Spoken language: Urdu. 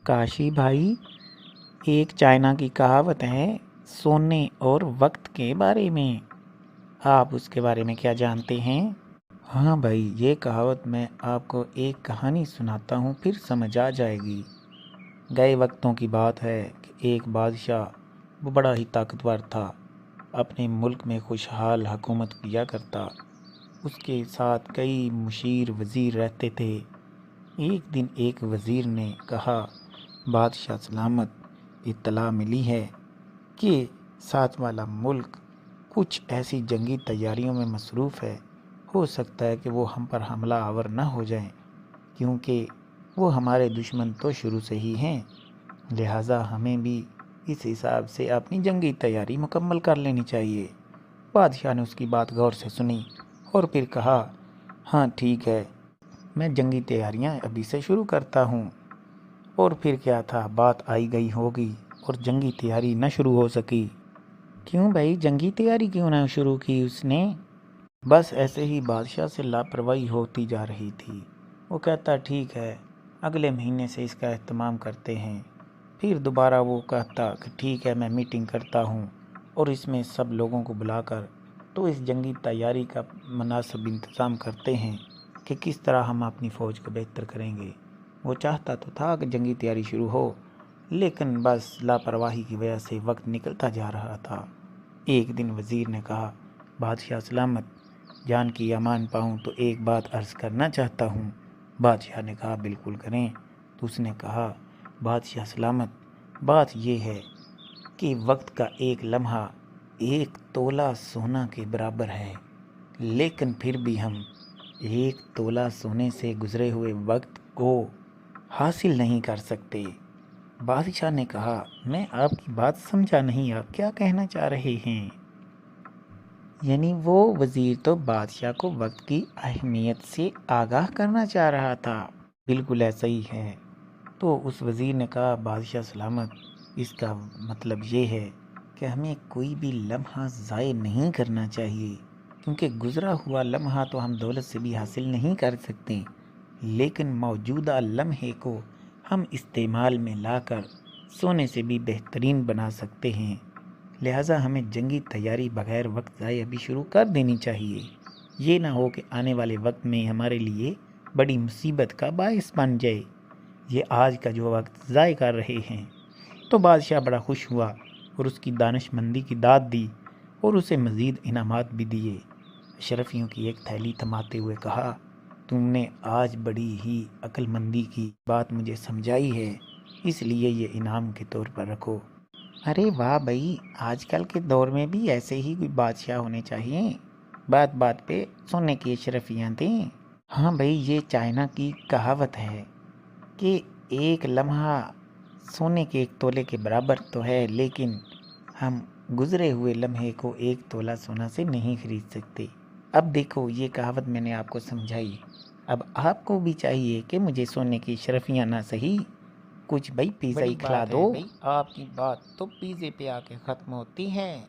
کاشی بھائی، ایک چائنا کی کہاوت ہے سونے اور وقت کے بارے میں۔ آپ اس کے بارے میں کیا جانتے ہیں؟ ہاں بھائی، یہ کہاوت میں آپ کو ایک کہانی سناتا ہوں، پھر سمجھ آ جائے گی۔ گئے وقتوں کی بات ہے کہ ایک بادشاہ، وہ بڑا ہی طاقتور تھا، اپنے ملک میں خوشحال حکومت کیا کرتا۔ اس کے ساتھ کئی مشیر وزیر رہتے تھے۔ ایک دن ایک وزیر نے کہا، بادشاہ سلامت، اطلاع ملی ہے کہ ساتھ والا ملک کچھ ایسی جنگی تیاریوں میں مصروف ہے، ہو سکتا ہے کہ وہ ہم پر حملہ آور نہ ہو جائیں، کیونکہ وہ ہمارے دشمن تو شروع سے ہی ہیں، لہٰذا ہمیں بھی اس حساب سے اپنی جنگی تیاری مکمل کر لینی چاہیے۔ بادشاہ نے اس کی بات غور سے سنی اور پھر کہا، ہاں ٹھیک ہے، میں جنگی تیاریاں ابھی سے شروع کرتا ہوں۔ اور پھر کیا تھا، بات آئی گئی ہوگی اور جنگی تیاری نہ شروع ہو سکی۔ کیوں بھائی، جنگی تیاری کیوں نہ شروع کی اس نے؟ بس ایسے ہی بادشاہ سے لاپرواہی ہوتی جا رہی تھی۔ وہ کہتا ٹھیک ہے، اگلے مہینے سے اس کا اہتمام کرتے ہیں۔ پھر دوبارہ وہ کہتا کہ ٹھیک ہے، میں میٹنگ کرتا ہوں اور اس میں سب لوگوں کو بلا کر تو اس جنگی تیاری کا مناسب انتظام کرتے ہیں کہ کس طرح ہم اپنی فوج کو بہتر کریں گے۔ وہ چاہتا تو تھا کہ جنگی تیاری شروع ہو، لیکن بس لاپرواہی کی وجہ سے وقت نکلتا جا رہا تھا۔ ایک دن وزیر نے کہا، بادشاہ سلامت، جان کی امان پاؤں تو ایک بات عرض کرنا چاہتا ہوں۔ بادشاہ نے کہا، بالکل کریں۔ تو اس نے کہا، بادشاہ سلامت، بات یہ ہے کہ وقت کا ایک لمحہ ایک تولہ سونا کے برابر ہے، لیکن پھر بھی ہم ایک تولہ سونے سے گزرے ہوئے وقت کو حاصل نہیں کر سکتے۔ بادشاہ نے کہا، میں آپ کی بات سمجھا نہیں، آپ کیا کہنا چاہ رہے ہیں؟ یعنی وہ وزیر تو بادشاہ کو وقت کی اہمیت سے آگاہ کرنا چاہ رہا تھا۔ بالکل ایسا ہی ہے۔ تو اس وزیر نے کہا، بادشاہ سلامت، اس کا مطلب یہ ہے کہ ہمیں کوئی بھی لمحہ ضائع نہیں کرنا چاہیے، کیونکہ گزرا ہوا لمحہ تو ہم دولت سے بھی حاصل نہیں کر سکتے، لیکن موجودہ لمحے کو ہم استعمال میں لا کر سونے سے بھی بہترین بنا سکتے ہیں۔ لہٰذا ہمیں جنگی تیاری بغیر وقت ضائع ابھی شروع کر دینی چاہیے۔ یہ نہ ہو کہ آنے والے وقت میں ہمارے لیے بڑی مصیبت کا باعث بن جائے۔ یہ آج کا جو وقت ضائع کر رہے ہیں۔ تو بادشاہ بڑا خوش ہوا اور اس کی دانش مندی کی داد دی اور اسے مزید انعامات بھی دیے۔ اشرفیوں کی ایک تھیلی تھماتے ہوئے کہا، تم نے آج بڑی ہی عقل مندی کی بات مجھے سمجھائی ہے، اس لیے یہ انعام کے طور پر رکھو۔ ارے واہ بھائی، آج کل کے دور میں بھی ایسے ہی کوئی بادشاہ ہونے چاہیے، بات بات پہ سونے کی اشرفیاں دیں۔ ہاں بھائی، یہ چائنا کی کہاوت ہے کہ ایک لمحہ سونے کے ایک تولے کے برابر تو ہے، لیکن ہم گزرے ہوئے لمحے کو ایک تولہ سونا سے نہیں خرید سکتے۔ اب دیکھو، یہ کہاوت میں نے آپ کو سمجھائی، اب آپ کو بھی چاہیے کہ مجھے سونے کی اشرفیاں نہ صحیح، کچھ بھائی پیزا ہی کھلا دو۔ بھائی آپ کی بات تو پیزے پہ آ کے ختم ہوتی ہے۔